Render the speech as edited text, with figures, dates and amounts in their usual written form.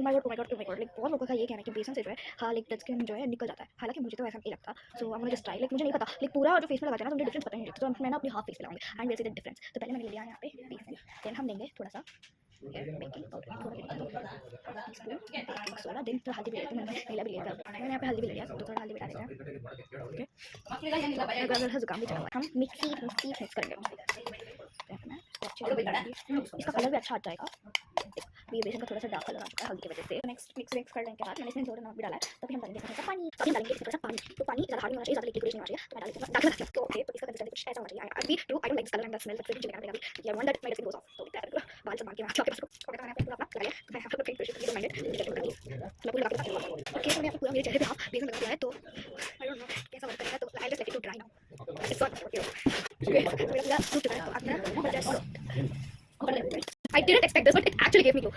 Oh my God oh my God oh my God, like बहुत लोगों का ये कहना है कि बेसन से जो है हाँ लाइक डेड स्किन जो है निकल जाता है, हालांकि मुझे तो ऐसा नहीं लगता। So I am just try, like मुझे नहीं पता लाइक पूरा जो फेस में लगाते हैं ना तो मुझे डिफरेंस पता नहीं चलता, तो मैं ना अपनी हाफ फेस पे लगाऊंगी and will see the difference. तो पहले मैंने लिया यहाँ पे बेसन, देन हम लेंगे थोड़ा सा बेकिंग पाउडर, थोड़ा टीस्पून बेकिंग सोडा, देन थोड़ा हल्दी भी लेते हैं, मैंने नीला भी लिया था, मैंने यहाँ पे हल्दी भी ले लिया तो थोड़ा हल्दी भी डाल देते हैं। ओके अगर जुकाम भी चला हुआ है हम मिक्सी मिक्स करेंगे इसका कलर भी अच्छा आ जाएगा। ये बेसन का थोड़ा सा डार्क कलर आ चुका है हल्दी की वजह से। नेक्स्ट मिक्स करने के बाद मैंने इसमें थोड़ा नमक भी डाला है, तभी हम डालेंगे थोड़ा सा पानी, तभी डालेंगे थोड़ा सा पानी। तो पानी ज़्यादा हार्ड नहीं होना चाहिए, ज़्यादा लिक्विड नहीं होना चाहिए, तो मैं डाल देती हूँ दाखिला ओके। तो इसका कंसिस्टेंसी कुछ ऐसा होना चाहिए। I don't like this colour and the smell, but फिर चलेगा मेरा I want that my skin goes of. तो इतना बाल सब बांध के मैं चॉकलेट को ओके। तो मैंने पूरा अपना लगा लिया, मैं यहाँ पे फेस वॉश करके रिमाइंडेड मैं पूरा लगा के ओके। तो मैं पूरा मेरे चेहरे पे हाफ बेसन लगा दिया है, तो आई डोंट नो कैसा वर्क करेगा, तो I just let it to dry now. It's not okay मेरा पूरा सूट चुका है। तो अब मैं just I didn't expect this, but it actually gave me glow.